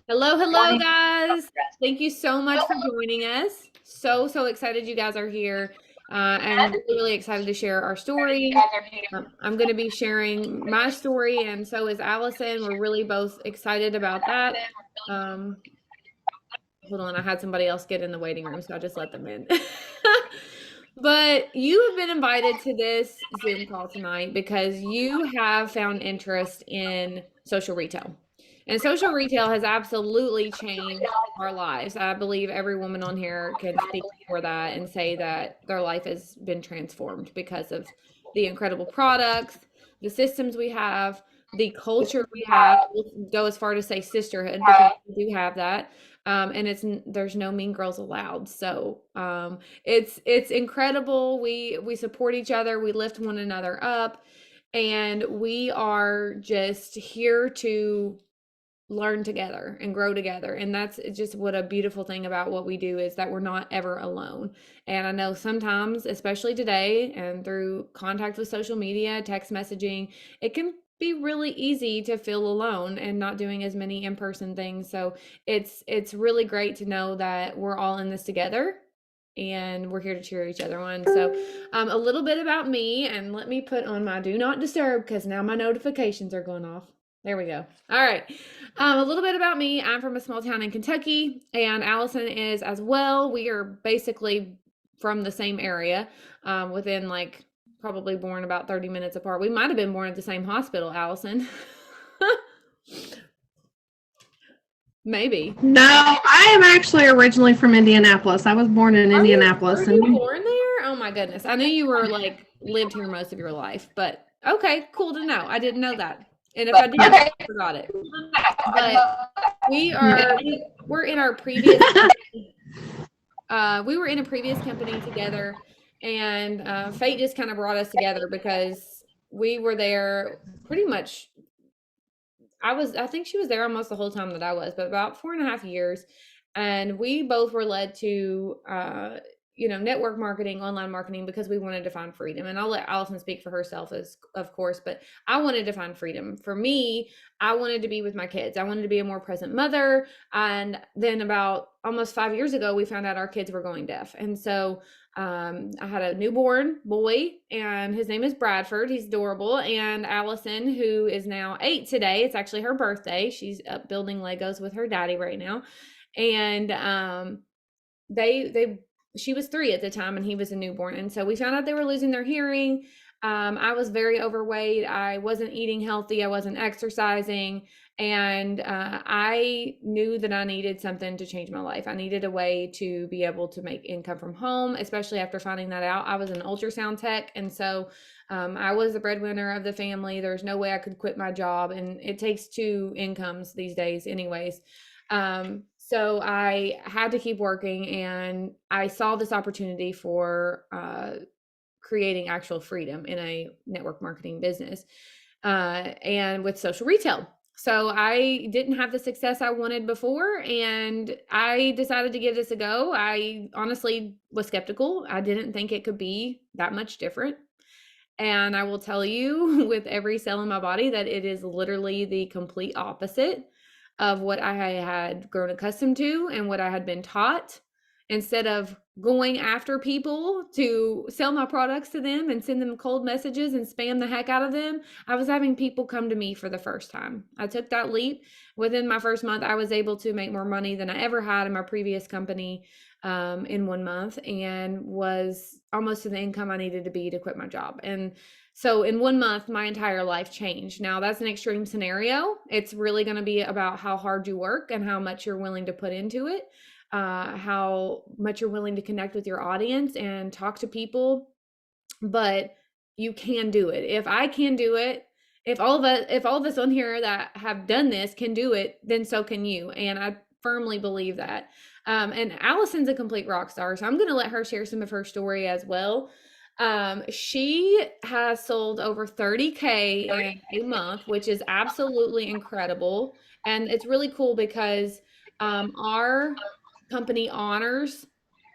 Hello, hello, Morning. guys. Thank you so much for joining us. So excited you guys are here. I'm really excited to share our story. I'm going to be sharing my story, and so is Allison. We're really both excited about that. Um, Hold on, I had somebody else get in the waiting room, so I just let them in. But you have been invited to this Zoom call tonight because you have found interest in social retail. And social retail has absolutely changed our lives. I believe every woman on here can speak for that and say that their life has been transformed because of the incredible products, the systems we have, the culture we have. We'll go as far to say sisterhood because we do have that. And there's no mean girls allowed. So it's incredible. We support each other. We lift one another up, and we are just here to learn together and grow together. And that's just what a beautiful thing about what we do is that we're not ever alone. And I know sometimes, especially today and through contact with social media, text messaging, it can be really easy to feel alone and not doing as many in-person things. So it's really great to know that we're all in this together and we're here to cheer each other on. So a little bit about me, and let me put on my do not disturb because now my notifications are going off. There we go. All right. A little bit about me. I'm from a small town in Kentucky, and Allison is as well. We are basically from the same area, within like probably born about 30 minutes apart. We might have been born at the same hospital, Allison. Maybe. No, I am actually originally from Indianapolis. I was born in Were Indianapolis, you and born there? Oh my goodness. I knew you were like lived here most of your life, but okay, cool to know. I didn't know that. And if I did, yeah, I forgot it. But we are we're in our previous we were in a previous company together, and fate just kind of brought us together because we were there pretty much. I think she was there almost the whole time that I was, but about 4.5 years. And we both were led to, network marketing, online marketing, because we wanted to find freedom. And I'll let Allison speak for herself, as of course, but I wanted to find freedom. For me, I wanted to be with my kids. I wanted to be a more present mother. And then about almost 5 years ago, we found out our kids were going deaf. And so I had a newborn boy, and his name is Bradford. He's adorable. And Allison, who is now 8 today, it's actually her birthday. She's up building Legos with her daddy right now. And they she was 3 at the time, and he was a newborn. And so we found out they were losing their hearing. I was very overweight. I wasn't eating healthy. I wasn't exercising. And I knew that I needed something to change my life. I needed a way to be able to make income from home, especially after finding that out. I was an ultrasound tech. And so I was the breadwinner of the family. There's no way I could quit my job. And it takes 2 incomes these days, anyways. So I had to keep working, and I saw this opportunity for creating actual freedom in a network marketing business, and with social retail. So I didn't have the success I wanted before, and I decided to give this a go. I honestly was skeptical. I didn't think it could be that much different. And I will tell you with every cell in my body that it is literally the complete opposite of what I had grown accustomed to and what I had been taught. Instead of going after people to sell my products to them and send them cold messages and spam the heck out of them, I was having people come to me for the first time. I took that leap. Within my first month, I was able to make more money than I ever had in my previous company, in 1 month, and was almost to the income I needed to be to quit my job. And so in 1 month, my entire life changed. Now, that's an extreme scenario. It's really going to be about how hard you work and how much you're willing to put into it, how much you're willing to connect with your audience and talk to people. But you can do it. If I can do it, if all of us on here that have done this can do it, then so can you. And I firmly believe that. And Allison's a complete rock star, so I'm going to let her share some of her story as well. She has sold over 30K in a month, which is absolutely incredible. And it's really cool because our company honors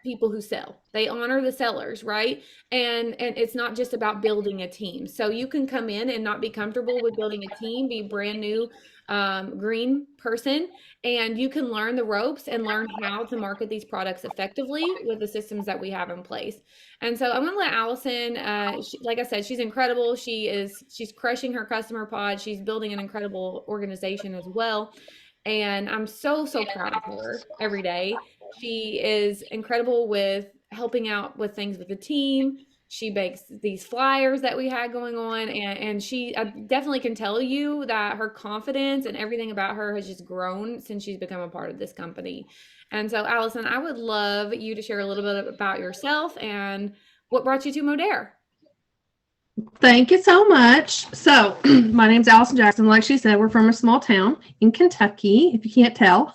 people who sell. They honor the sellers, right? And it's not just about building a team. So you can come in and not be comfortable with building a team, be brand new green person, and you can learn the ropes and learn how to market these products effectively with the systems that we have in place. And so I'm going to let Allison, like I said, she's incredible. She's crushing her customer pod. She's building an incredible organization as well. And I'm so, so proud of her every day. She is incredible with helping out with things with the team. She makes these flyers that we had going on, and I definitely can tell you that her confidence and everything about her has just grown since she's become a part of this company. And so, Allison, I would love you to share a little bit about yourself and what brought you to Modere. Thank you so much. So, my name's Allison Jackson. Like she said, we're from a small town in Kentucky, if you can't tell.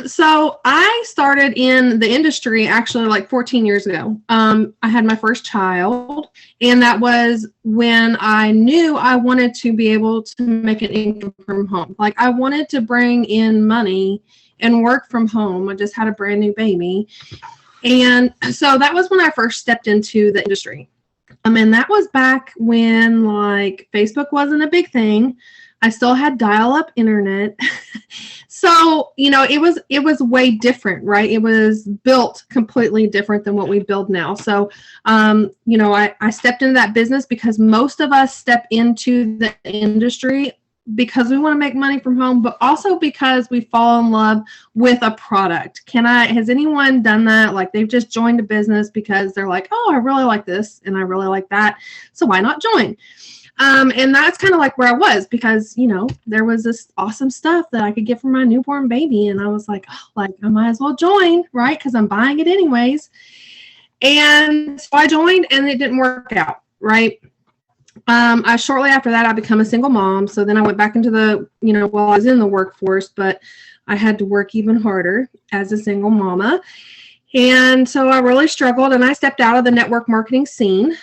So, I started in the industry actually like 14 years ago. I had my first child, and that was when I knew I wanted to be able to make an income from home. Like, I wanted to bring in money and work from home. I just had a brand new baby. And so, that was when I first stepped into the industry. And that was back when like Facebook wasn't a big thing. I still had dial-up internet. So, it was way different, right? It was built completely different than what we build now. So, I stepped into that business because most of us step into the industry because we want to make money from home, but also because we fall in love with a product. Has anyone done that? Like they've just joined a business because they're like, oh, I really like this and I really like that. So why not join? And that's kind of like where I was because, there was this awesome stuff that I could get from my newborn baby. And I was like, oh, like I might as well join, right? Because I'm buying it anyways. And so I joined and it didn't work out, right? Shortly after that, I became a single mom. So then I went back into I was in the workforce, but I had to work even harder as a single mama. And so I really struggled and I stepped out of the network marketing scene.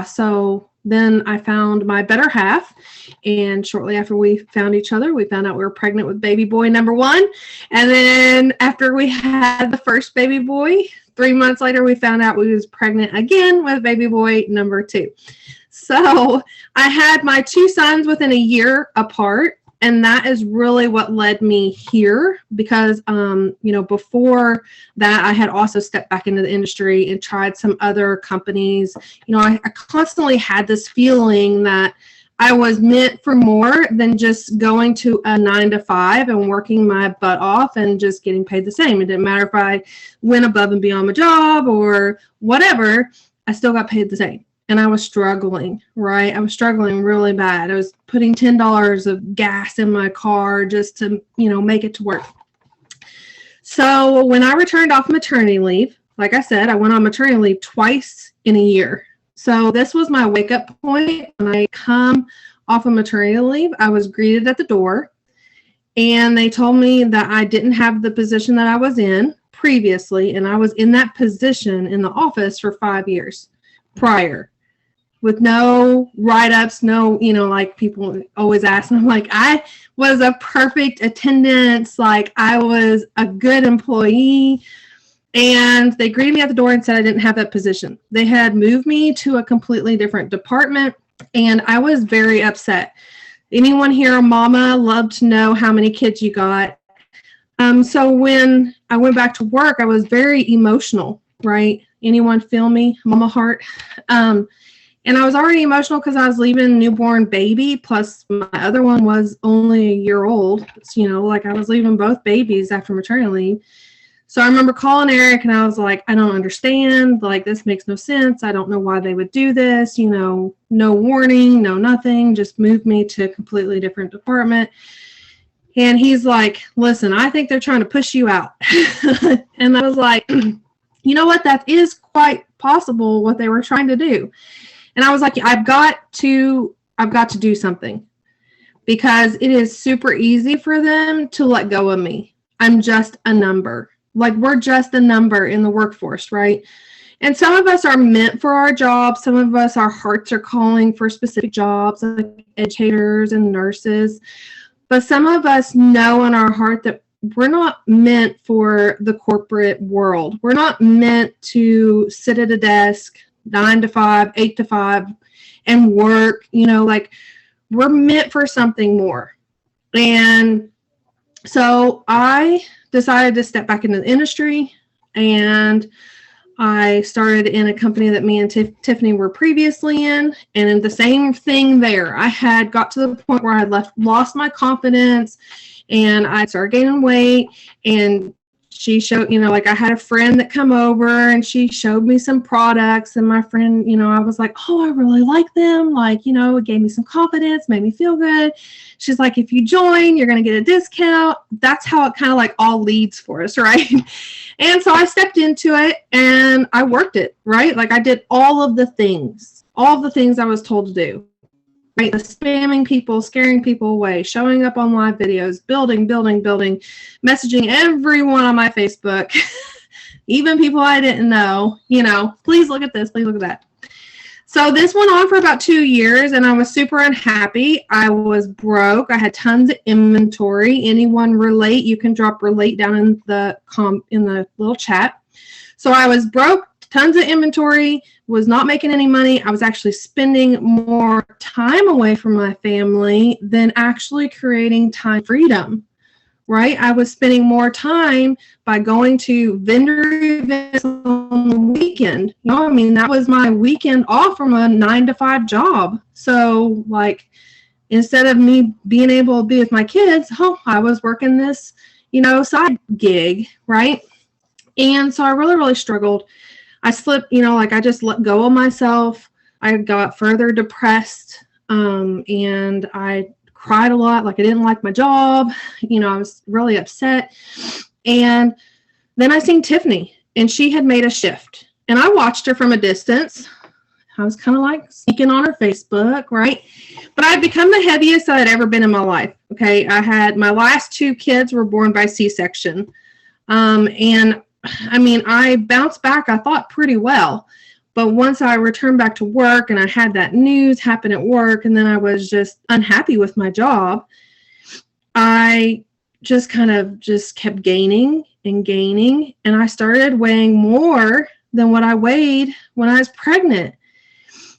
So then I found my better half. And shortly after we found each other, we found out we were pregnant with baby boy number 1. And then after we had the first baby boy, 3 months later, we found out we was pregnant again with baby boy number 2. So I had my 2 sons within a year apart. And that is really what led me here because, before that, I had also stepped back into the industry and tried some other companies. I constantly had this feeling that I was meant for more than just going to a 9-to-5 and working my butt off and just getting paid the same. It didn't matter if I went above and beyond my job or whatever, I still got paid the same. And I was struggling, right? I was struggling really bad. I was putting $10 of gas in my car just to, make it to work. So when I returned off maternity leave, like I said, I went on maternity leave twice in a year. So this was my wake-up point. When I come off of maternity leave, I was greeted at the door, and they told me that I didn't have the position that I was in previously, and I was in that position in the office for 5 years prior with no write-ups, no, like people always ask, and I'm like, I was a perfect attendance, like I was a good employee. And they greeted me at the door and said I didn't have that position. They had moved me to a completely different department, and I was very upset. Anyone here, a mama, love to know how many kids you got. So when I went back to work, I was very emotional, right? Anyone feel me? Mama heart. And I was already emotional because I was leaving newborn baby, plus my other one was only a year old. So, like I was leaving both babies after maternity leave. So I remember calling Eric and I was like, I don't understand. Like, this makes no sense. I don't know why they would do this. No warning, no nothing. Just move me to a completely different department. And he's like, listen, I think they're trying to push you out. And I was like, you know what? That is quite possible what they were trying to do. And I was like, I've got to do something because it is super easy for them to let go of me. I'm just a number. Like, we're just a number in the workforce, right? And some of us are meant for our jobs. Some of us, our hearts are calling for specific jobs, like educators and nurses. But some of us know in our heart that we're not meant for the corporate world. We're not meant to sit at a desk 9 to 5, 8 to 5 and work, like we're meant for something more. And so I decided to step back into the industry, and I started in a company that me and Tiffany were previously in, and the same thing there. I had got to the point where I lost my confidence, and I started gaining weight, and she showed, like I had a friend that come over and she showed me some products, and my friend, I was like, oh, I really like them. Like, it gave me some confidence, made me feel good. She's like, if you join, you're going to get a discount. That's how it kind of like all leads for us. Right. And so I stepped into it and I worked it, right? Like I did all of the things I was told to do. Right, the spamming people, scaring people away, showing up on live videos, building, messaging everyone on my Facebook, even people I didn't know, please look at this, please look at that. So this went on for about 2 years, and I was super unhappy. I was broke. I had tons of inventory. Anyone relate? You can drop relate down in the little chat. So I was broke, tons of inventory, was not making any money. I was actually spending more time away from my family than actually creating time freedom, right? I was spending more time by going to vendor events on the weekend. That was my weekend off from a 9 to 5 job. So like, instead of me being able to be with my kids, I was working this, side gig, right? And so I really, really struggled. I slipped, I just let go of myself. I got further depressed, and I cried a lot. Like I didn't like my job. I was really upset. And then I seen Tiffany, and she had made a shift, and I watched her from a distance. I was kind of like sneaking on her Facebook, right? But I'd become the heaviest I'd ever been in my life. Okay. I had my last 2 kids were born by C-section. And I bounced back, I thought, pretty well. But once I returned back to work and I had that news happen at work, and then I was just unhappy with my job, I just kind of just kept gaining and gaining. And I started weighing more than what I weighed when I was pregnant.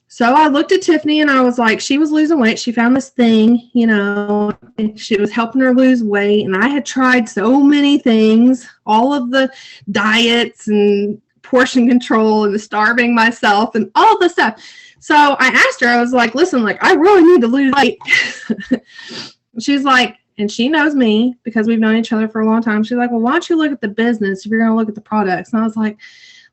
So I looked at Tiffany and I was like, she was losing weight. She found this thing, and she was helping her lose weight. And I had tried so many things, all of the diets and portion control and the starving myself and all the stuff. So I asked her, I was like, listen, like, I really need to lose weight. She's like, and she knows me because we've known each other for a long time. She's like, well, why don't you look at the business if you're going to look at the products? And I was like,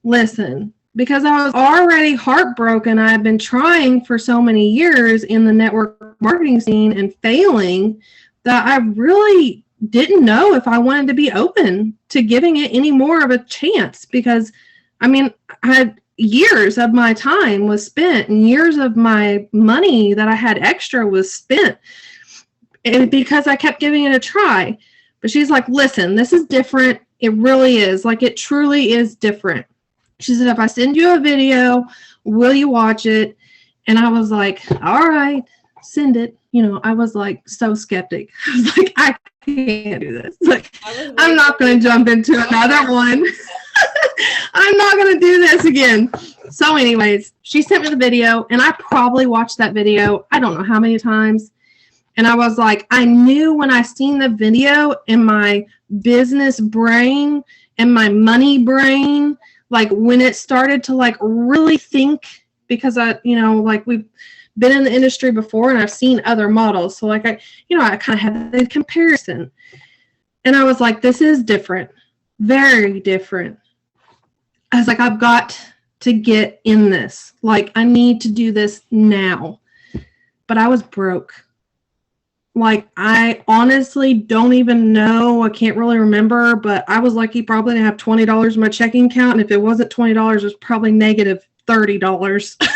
listen, because I was already heartbroken. I had been trying for so many years in the network marketing scene and failing that I really didn't know if I wanted to be open to giving it any more of a chance, because I had years of my time was spent and years of my money that I had extra was spent, and because I kept giving it a try. But she's like, listen, this is different. It really is. Like, it truly is different. She said, if I send you a video, will you watch it? And I was like, all right, send it. I was like so skeptic. I was like, I can't do this. Like, I'm not going to jump into another one. I'm not going to do this again. So anyways, she sent me the video, and I probably watched that video, I don't know how many times. And I was like, I knew when I seen the video in my business brain and my money brain, like when it started to like really think, because I, like we've been in the industry before and I've seen other models. So like I kind of had the comparison, and I was like, this is different, very different. I was like, I've got to get in this. Like, I need to do this now. But I was broke. Like, I honestly don't even know. I can't really remember, but I was lucky probably to have $20 in my checking account. And if it wasn't $20, it was probably negative $30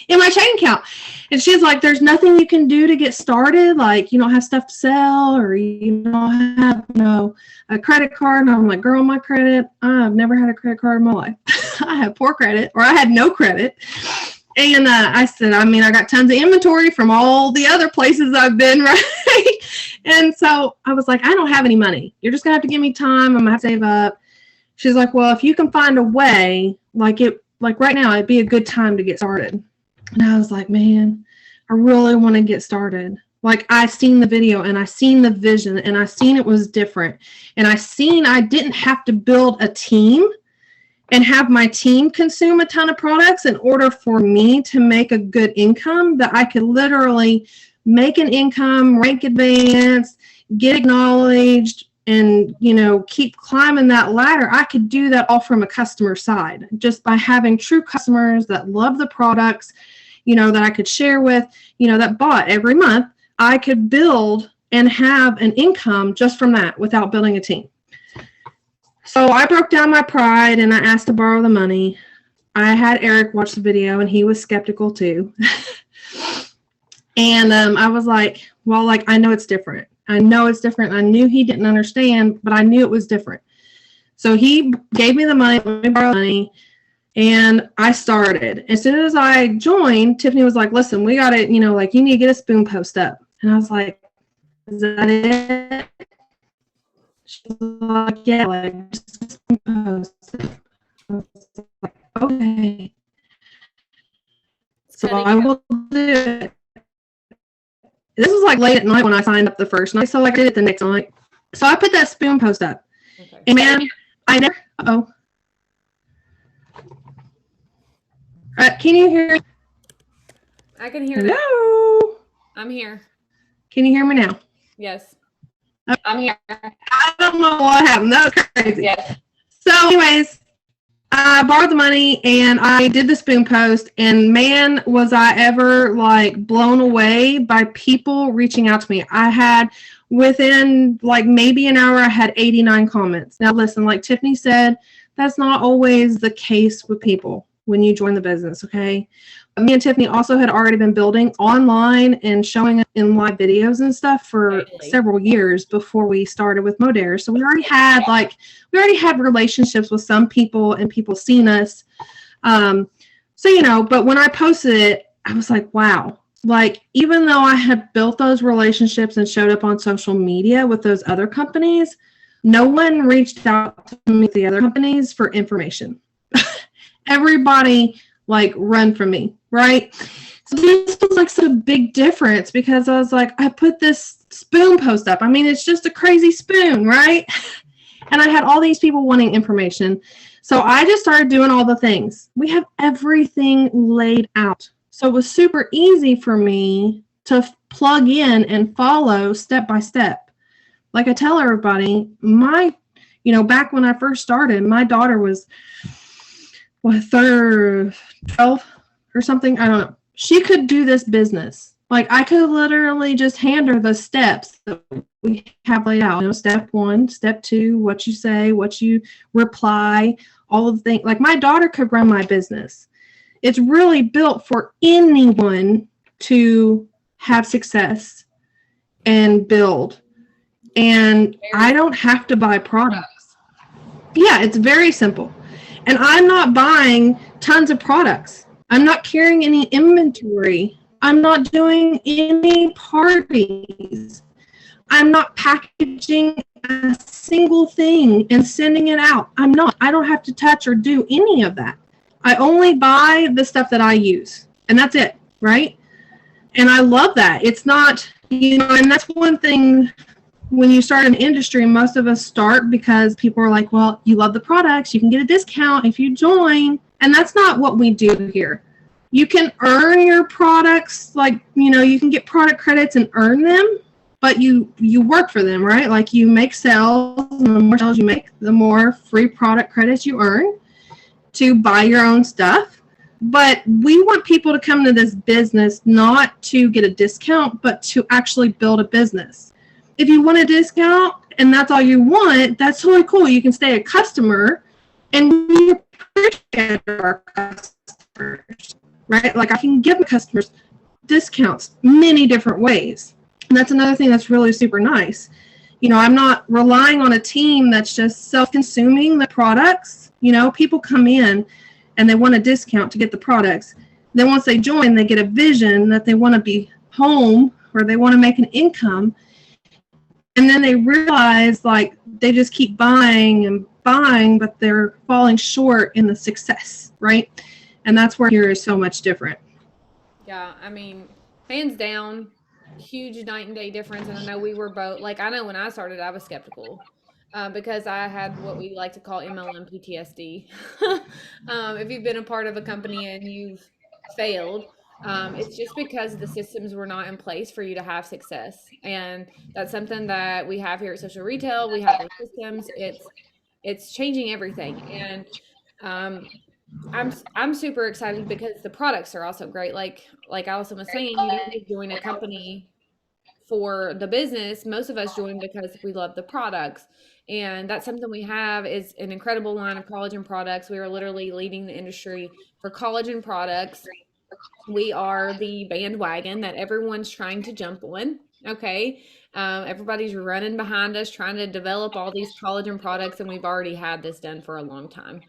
in my checking account. And she's like, there's nothing you can do to get started. Like, you don't have stuff to sell, or you don't have, a credit card. And I'm like, girl, my credit, I've never had a credit card in my life. I have poor credit, or I had no credit. And I said, I got tons of inventory from all the other places I've been, right? And so I was like, I don't have any money. You're just going to have to give me time. I'm going to have to save up. She's like, well, if you can find a way, like right now, it'd be a good time to get started. And I was like, man, I really want to get started. Like, I seen the video and I seen the vision and I seen it was different. And I seen I didn't have to build a team and have my team consume a ton of products in order for me to make a good income, that I could literally make an income, rank advanced, get acknowledged, and, keep climbing that ladder. I could do that all from a customer side, just by having true customers that love the products, that I could share with, that bought every month. I could build and have an income just from that without building a team. So I broke down my pride and I asked to borrow the money. I had Eric watch the video and he was skeptical too. And I was like, well, I know it's different. I know it's different. I knew he didn't understand, but I knew it was different. So he gave me the money, let me borrow the money, and I started. As soon as I joined, Tiffany was like, listen, we got it, you need to get a spoon post up. And I was like, is that it? She's like, yeah, just a spoon post. I was like, okay. So I will do it. This was late at night when I signed up the first night, so I did it the next night. So I put that spoon post up. Okay. And man, I never, can you hear? I can hear. Hello? I'm here. Can you hear me now? Yes. Okay. I'm here. I don't know what happened. That was crazy. Yes. So anyways, I borrowed the money and I did the spoon post, and man, was I ever blown away by people reaching out to me. I had, within maybe an hour, I had 89 comments. Now listen, like Tiffany said, that's not always the case with people when you join the business, okay? Me and Tiffany also had already been building online and showing in live videos and stuff for several years before we started with Modare. So we already had relationships with some people and people seen us. But when I posted it, I was like, wow. Even though I had built those relationships and showed up on social media with those other companies, no one reached out to me, the other companies, for information. Everybody run from me, right? So this was such a big difference, because I was like, I put this spoon post up. I mean, it's just a crazy spoon, right? And I had all these people wanting information. So I just started doing all the things. We have everything laid out. So it was super easy for me to plug in and follow step by step. Like I tell everybody, back when I first started, my daughter was 12 or something. I don't know. She could do this business. I could literally just hand her the steps that we have laid out. Step 1, step 2, what you say, what you reply, all of the things. My daughter could run my business. It's really built for anyone to have success and build. And I don't have to buy products. Yeah, it's very simple. And I'm not buying tons of products. I'm not carrying any inventory. I'm not doing any parties. I'm not packaging a single thing and sending it out. I don't have to touch or do any of that. I only buy the stuff that I use, and that's it, right? And I love that. It's not, and that's one thing. When you start an industry, most of us start because people are like, well, you love the products, you can get a discount if you join. And that's not what we do here. You can earn your products, you can get product credits and earn them, but you work for them, right? You make sales, and the more sales you make, the more free product credits you earn to buy your own stuff. But we want people to come to this business not to get a discount, but to actually build a business. If you want a discount and that's all you want, that's totally cool. You can stay a customer, and we appreciate our customers, right? I can give my customers discounts many different ways. And that's another thing that's really super nice. I'm not relying on a team that's just self-consuming the products. People come in and they want a discount to get the products. Then once they join, they get a vision that they want to be home or they want to make an income. And then they realize like they just keep buying and buying, but they're falling short in the success, right? And that's where here is so much different. Yeah, I mean, hands down, huge night and day difference. And I know we were both like, I know when I started, I was skeptical because I had what we like to call MLM PTSD. If you've been a part of a company and you've failed, it's just because the systems were not in place for you to have success. And that's something that we have here at Social Retail. We have those systems. It's changing everything. And um, I'm super excited because the products are also great. Like Allison was saying, you don't just join a company for the business. Most of us join because we love the products. And that's something we have is an incredible line of collagen products. We are literally leading the industry for collagen products. We are the bandwagon that everyone's trying to jump on. Okay. Everybody's running behind us trying to develop all these collagen products, and we've already had this done for a long time.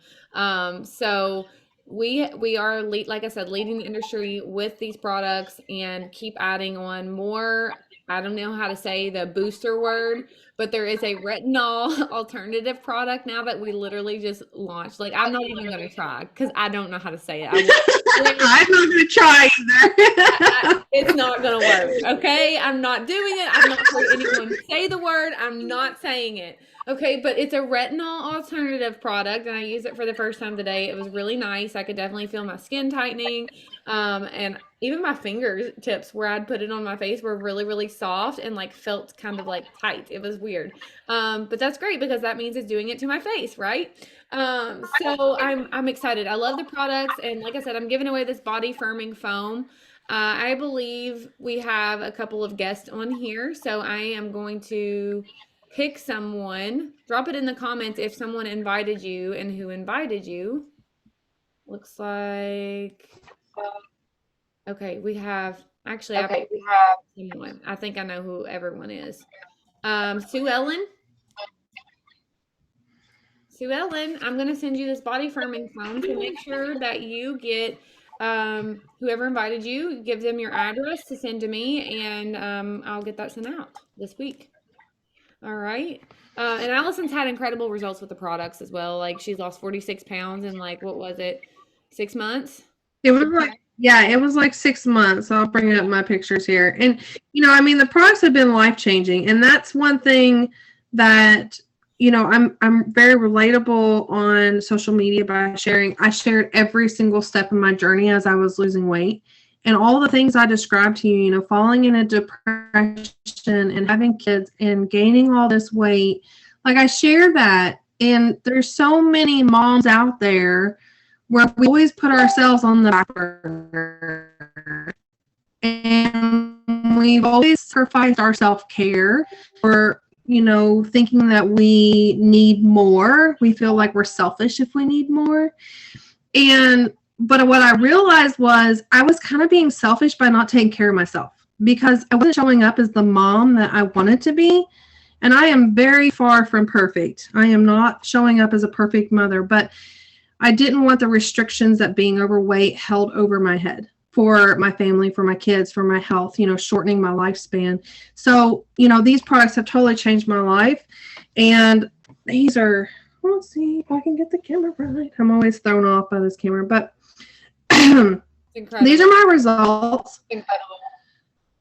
So we are like I said, leading the industry with these products and keep adding on more. I don't know how to say the booster word, but there is a retinol alternative product now that we literally just launched. Like I'm not even going to try because I don't know how to say it. I will I'm not going to try either. it's not gonna work. Okay, I'm not doing it. I've not heard anyone say the word. I'm not saying it. Okay, but it's a retinol alternative product, and I used it for the first time today. It was really nice. I could definitely feel my skin tightening, and even my fingertips where I'd put it on my face were really, really soft and like felt kind of like tight. It was weird, but that's great because that means it's doing it to my face, right? So I'm excited. I love the products, and like I said, I'm giving away this body firming foam. I believe we have a couple of guests on here, so I am going to pick someone. Drop it in the comments if someone invited you and who invited you. Looks like okay, we have actually I someone. I think I know who everyone is. Sue Ellen. Sue Ellen, I'm going to send you this body firming foam. So make sure that you get whoever invited you, give them your address to send to me, and I'll get that sent out this week. All right. And Allison's had incredible results with the products as well. Like she's lost 46 pounds in like, what was it, 6 months? It was like, yeah, it was like 6 months. I'll bring up my pictures here. And, I mean, the products have been life changing. And that's one thing that, I'm very relatable on social media by sharing. I shared every single step of my journey as I was losing weight. And all the things I described to you, falling in a depression and having kids and gaining all this weight. Like I share that. And there's so many moms out there where we always put ourselves on the back burner. And we've always sacrificed our self-care for, thinking that we need more. We feel like we're selfish if we need more. But what I realized was I was kind of being selfish by not taking care of myself because I wasn't showing up as the mom that I wanted to be. And I am very far from perfect. I am not showing up as a perfect mother, but I didn't want the restrictions that being overweight held over my head for my family, for my kids, for my health, shortening my lifespan. So, these products have totally changed my life. And these are, let's see if I can get the camera right. I'm always thrown off by this camera, but these are my results. Incredible.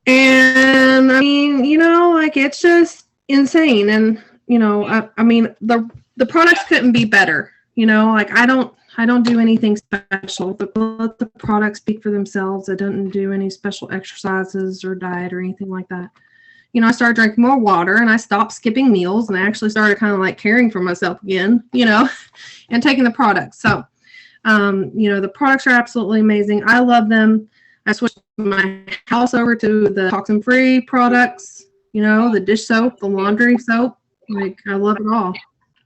And I mean, like it's just insane. And, I mean, the products couldn't be better. Like I don't do anything special, but let the products speak for themselves. I didn't do any special exercises or diet or anything like that. I started drinking more water and I stopped skipping meals and I actually started kind of like caring for myself again, and taking the products. So, the products are absolutely amazing. I love them. I switched my house over to the toxin-free products, the dish soap, the laundry soap. Like I love it all.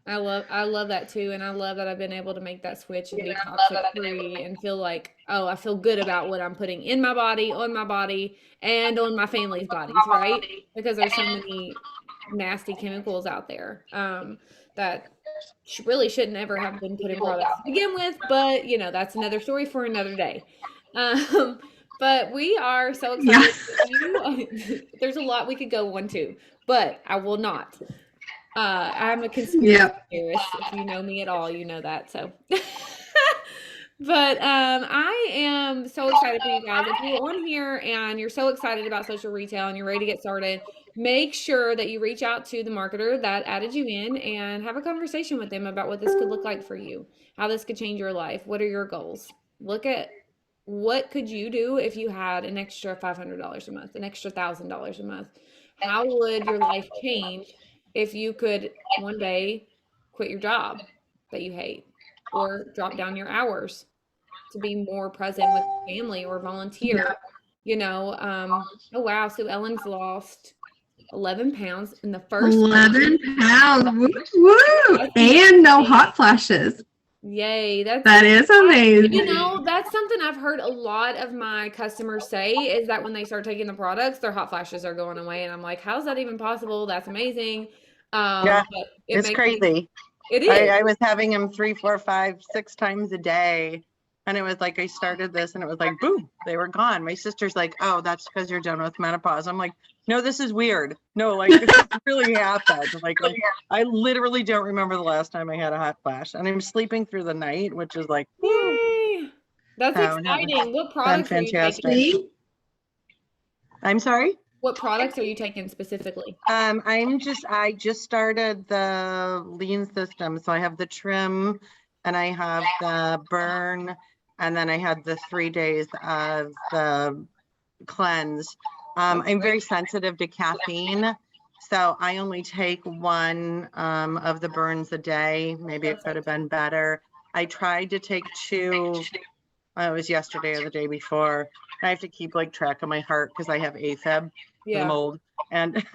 I love that too, and I love that I've been able to make that switch and be toxic free and feel like, oh, I feel good about what I'm putting in my body, on my body, and on my family's bodies, right? Because there's so many nasty chemicals out there that really shouldn't ever have been put in products to begin with, but that's another story for another day. Um, But we are so Yeah. excited. There's a lot we could go on to, but I will not. I'm a conspiracy Yep. theorist. If you know me at all, you know that. So, but I am so excited for you guys. If you're on here and you're so excited about social retail and you're ready to get started, make sure that you reach out to the marketer that added you in and have a conversation with them about what this could look like for you, how this could change your life. What are your goals? Look at what could you do if you had an extra $500 a month, an extra $1,000 a month? How would your life change if you could one day quit your job that you hate or drop down your hours to be more present with family or volunteer? Yeah. Oh wow, so Ellen's lost 11 pounds in the first 11 pounds. Woo, woo. That's And no amazing. hot flashes. Yay, That is amazing. that's something I've heard a lot of my customers say is that when they start taking the products, their hot flashes are going away. And I'm like, how's that even possible? That's amazing. Yeah, But it it's makes me, crazy. it is. I was having them 3, 4, 5, 6 times a day. And it was like I started this and it was like, boom, they were gone. My sister's like, oh, that's because you're done with menopause. I'm like, no, this is weird. No, like this really happened. Like I literally don't remember the last time I had a hot flash. And I'm sleeping through the night, which is like, woo. Yay. That's So no, it's exciting. What been products are you fantastic. taking? See? I'm sorry. What products are you taking specifically? I just started the lean system. So I have the trim and I have the burn, and then I had the 3 days of the cleanse. I'm very sensitive to caffeine. So I only take one of the burns a day. Maybe it could have been better. I tried to take 2. It was yesterday or the day before. I have to keep like track of my heart because I have AFib, the Yeah. mold, and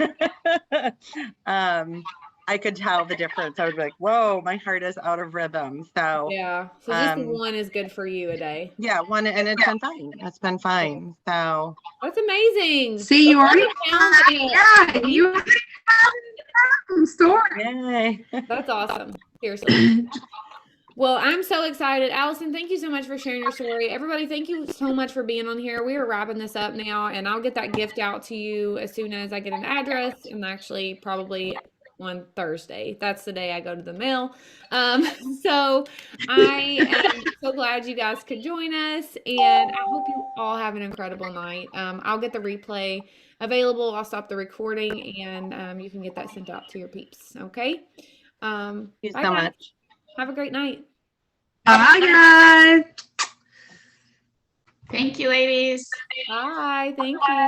I could tell the difference. I would be like, "Whoa, my heart is out of rhythm." So Yeah. So just one is good for you a day. yeah, one, and it's been fine. It's been fine. So That's amazing. See, you already 11 pounds in a yeah, week? you already have some story. yay! That's awesome. Seriously. Well, I'm so excited. Allison, thank you so much for sharing your story. Everybody, thank you so much for being on here. We are wrapping this up now, and I'll get that gift out to you as soon as I get an address, and actually probably on Thursday. That's the day I go to the mail. Um, so I am so glad you guys could join us, and I hope you all have an incredible night. I'll get the replay available. I'll stop the recording, and you can get that sent out to your peeps. Okay. Thank you Bye, so guys. much. Have a great night. Bye, guys. Thank you, ladies. Bye. Thank you.